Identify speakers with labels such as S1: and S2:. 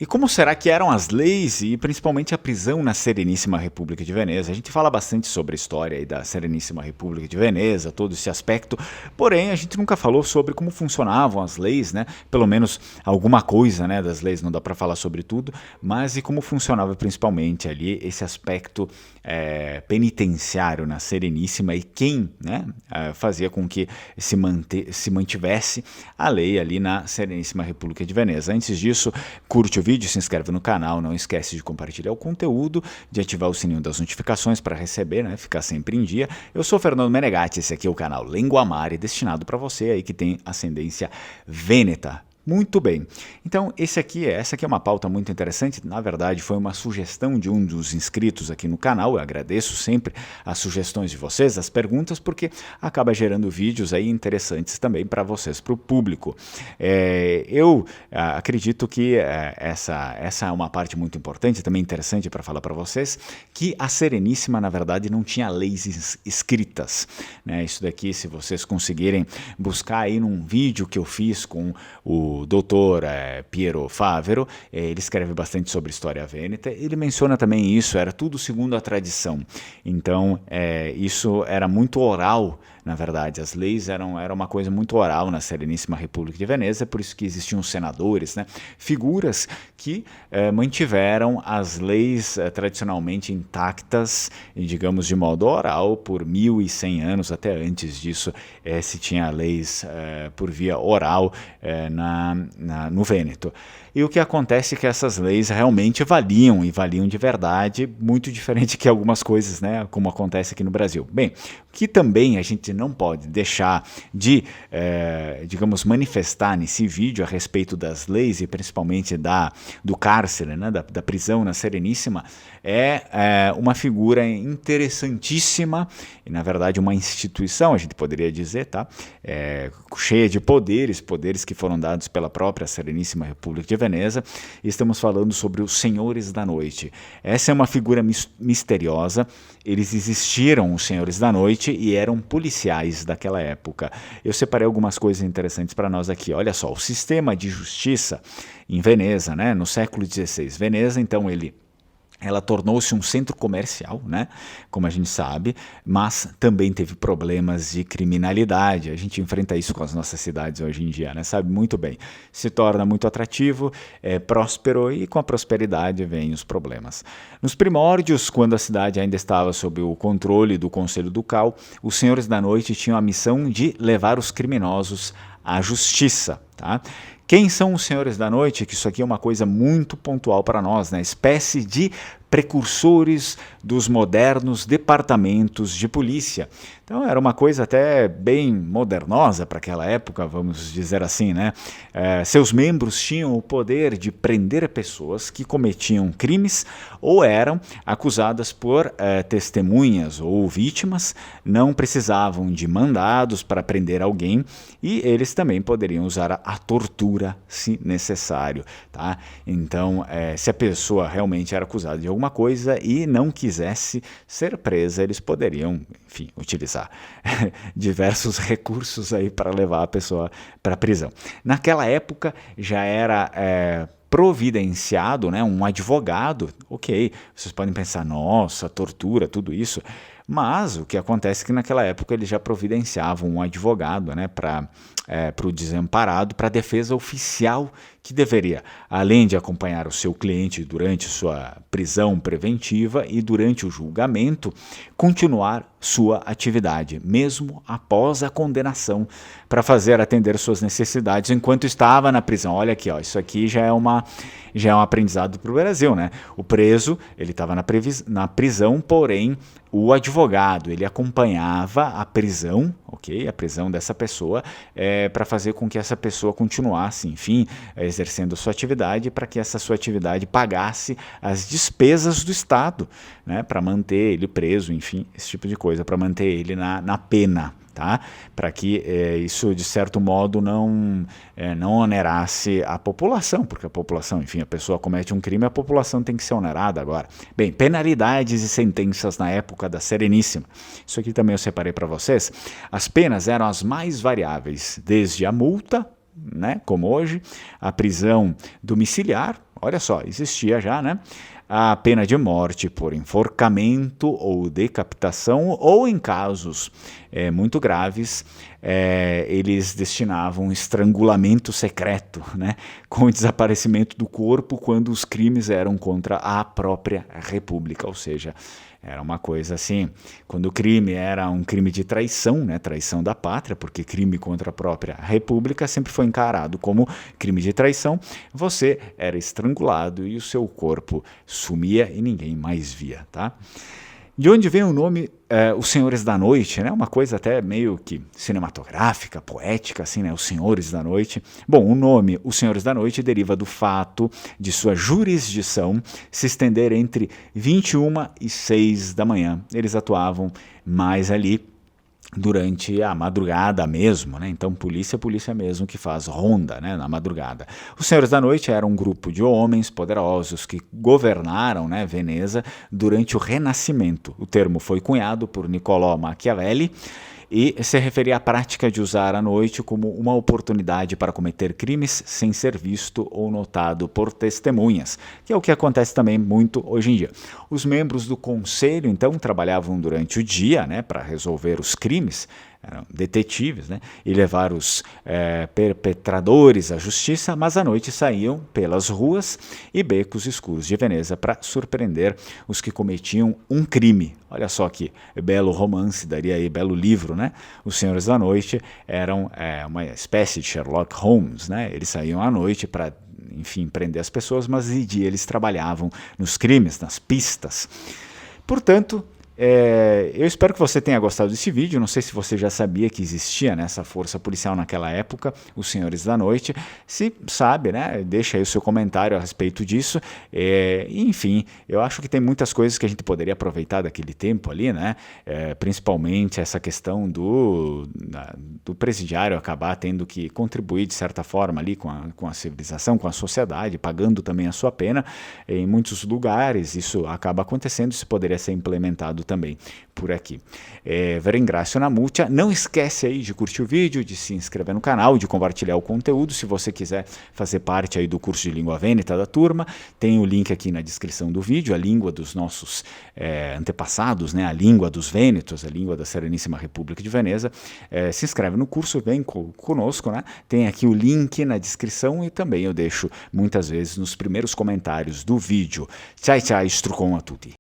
S1: E como será que eram as leis e principalmente a prisão na Sereníssima República de Veneza? A gente fala bastante sobre a história aí da Sereníssima República de Veneza, todo esse aspecto, porém a gente nunca falou sobre como funcionavam as leis, né? Pelo menos alguma coisa, né, das leis, não dá para falar sobre tudo, mas e como funcionava principalmente ali esse aspecto penitenciário na Sereníssima e quem, né, fazia com que se mantivesse a lei ali na Sereníssima República de Veneza. Antes disso, curte o vídeo, se inscreve no canal, não esquece de compartilhar o conteúdo, de ativar o sininho das notificações para receber, né, ficar sempre em dia. Eu sou o Fernando Menegatti, esse aqui é o canal Linguamare, destinado para você aí que tem ascendência vêneta. Muito bem, então essa aqui é uma pauta muito interessante, na verdade foi uma sugestão de um dos inscritos aqui no canal, eu agradeço sempre as sugestões de vocês, as perguntas, porque acaba gerando vídeos aí interessantes também para vocês, para o público. Eu acredito que essa é uma parte muito importante, também interessante para falar para vocês, que a Sereníssima na verdade não tinha leis escritas, né? Isso daqui, se vocês conseguirem buscar aí num vídeo que eu fiz com o doutor Piero Favero, ele escreve bastante sobre história vêneta, ele menciona também isso, era tudo segundo a tradição, então isso era muito oral, na verdade, as leis eram uma coisa muito oral na Sereníssima República de Veneza, por isso que existiam senadores, né, figuras que mantiveram as leis tradicionalmente intactas, digamos de modo oral, por 1100 anos, até antes disso se tinha leis por via oral no Vêneto. E o que acontece é que essas leis realmente valiam, e valiam de verdade, muito diferente que algumas coisas, né, como acontece aqui no Brasil. Bem, o que também a gente não pode deixar de, digamos, manifestar nesse vídeo a respeito das leis e principalmente do cárcere, né, da prisão na Sereníssima, é uma figura interessantíssima e, na verdade, uma instituição, a gente poderia dizer, tá? Cheia de poderes que foram dados pela própria Sereníssima República de Veneza. Estamos falando sobre os Senhores da Noite. Essa é uma figura misteriosa. Eles existiram, os Senhores da Noite, e eram policiais daquela época. Eu separei algumas coisas interessantes para nós aqui. Olha só, o sistema de justiça em Veneza, né, no século XVI. Veneza, então, ela tornou-se um centro comercial, né, como a gente sabe, mas também teve problemas de criminalidade. A gente enfrenta isso com as nossas cidades hoje em dia, né, sabe muito bem. Se torna muito atrativo, próspero, e com a prosperidade vêm os problemas. Nos primórdios, quando a cidade ainda estava sob o controle do Conselho Ducal, os Senhores da Noite tinham a missão de levar os criminosos à justiça, tá? Quem são os Senhores da Noite? Que isso aqui é uma coisa muito pontual para nós, né? Espécie de precursores dos modernos departamentos de polícia. Então era uma coisa até bem modernosa para aquela época, vamos dizer assim, né? Seus membros tinham o poder de prender pessoas que cometiam crimes ou eram acusadas por testemunhas ou vítimas, não precisavam de mandados para prender alguém e eles também poderiam usar a tortura se necessário, tá? Então, se a pessoa realmente era acusada de alguma coisa e não quisesse ser presa, eles poderiam, enfim, utilizar diversos recursos aí para levar a pessoa para a prisão. Naquela época já era providenciado, né, um advogado. Ok, vocês podem pensar, nossa, tortura, tudo isso, mas o que acontece é que naquela época eles já providenciavam um advogado, né, para o desamparado, para a defesa oficial, que deveria, além de acompanhar o seu cliente durante sua prisão preventiva e durante o julgamento, continuar sua atividade, mesmo após a condenação, para atender suas necessidades enquanto estava na prisão. Olha aqui, ó, isso aqui já é um aprendizado para o Brasil, né? O preso, ele estava na prisão, porém o advogado, ele acompanhava a prisão, ok? A prisão dessa pessoa, para fazer com que essa pessoa continuasse, enfim, exercendo sua atividade, para que essa sua atividade pagasse as despesas do Estado, né? Para manter ele preso, enfim, esse tipo de coisa, para manter ele na pena. Tá? Para que isso, de certo modo, não onerasse a população, porque a população, enfim, a pessoa comete um crime, a população tem que ser onerada agora. Bem, penalidades e sentenças na época da Sereníssima. Isso aqui também eu separei para vocês. As penas eram as mais variáveis, desde a multa, né, como hoje, a prisão domiciliar, olha só, existia já, né? A pena de morte por enforcamento ou decapitação, ou em casos muito graves, eles destinavam estrangulamento secreto, né, com o desaparecimento do corpo quando os crimes eram contra a própria República, ou seja, era uma coisa assim, quando o crime era um crime de traição, né, traição da pátria, porque crime contra a própria República sempre foi encarado como crime de traição, você era estrangulado e o seu corpo sumia e ninguém mais via, tá? De onde vem o nome Os Senhores da Noite, né? Uma coisa até meio que cinematográfica, poética, assim, né? Os Senhores da Noite. Bom, o nome Os Senhores da Noite deriva do fato de sua jurisdição se estender entre 21 e 6 da manhã. Eles atuavam mais ali durante a madrugada mesmo, né? Então polícia mesmo que faz ronda, né, na madrugada. Os Senhores da Noite eram um grupo de homens poderosos que governaram, né, Veneza durante o Renascimento. O termo foi cunhado por Niccolò Machiavelli e se referia à prática de usar a noite como uma oportunidade para cometer crimes sem ser visto ou notado por testemunhas, que é o que acontece também muito hoje em dia. Os membros do conselho, então, trabalhavam durante o dia, né, para resolver os crimes, eram detetives, né, e levar os perpetradores à justiça, mas à noite saíam pelas ruas e becos escuros de Veneza para surpreender os que cometiam um crime. Olha só que belo romance, daria aí belo livro, né? Os Senhores da Noite eram uma espécie de Sherlock Holmes, né? Eles saíam à noite para, enfim, prender as pessoas, mas de dia eles trabalhavam nos crimes, nas pistas. Portanto, eu espero que você tenha gostado desse vídeo. Não sei se você já sabia que existia, né, essa força policial naquela época, os Senhores da Noite. Se sabe, né, deixa aí o seu comentário a respeito disso. Enfim, eu acho que tem muitas coisas que a gente poderia aproveitar daquele tempo ali, né, principalmente essa questão do presidiário acabar tendo que contribuir de certa forma ali com a civilização, com a sociedade, pagando também a sua pena. Em muitos lugares isso acaba acontecendo, isso poderia ser implementado também por aqui. Vi ringrazio na mucha. Não esquece aí de curtir o vídeo, de se inscrever no canal, de compartilhar o conteúdo. Se você quiser fazer parte aí do curso de Língua Vêneta da turma, tem o link aqui na descrição do vídeo, a língua dos nossos antepassados, né? A língua dos vênetos, a língua da Sereníssima República de Veneza. Se inscreve no curso, vem conosco, né? Tem aqui o link na descrição e também eu deixo muitas vezes nos primeiros comentários do vídeo. Ciao, ciao, strucon a tutti.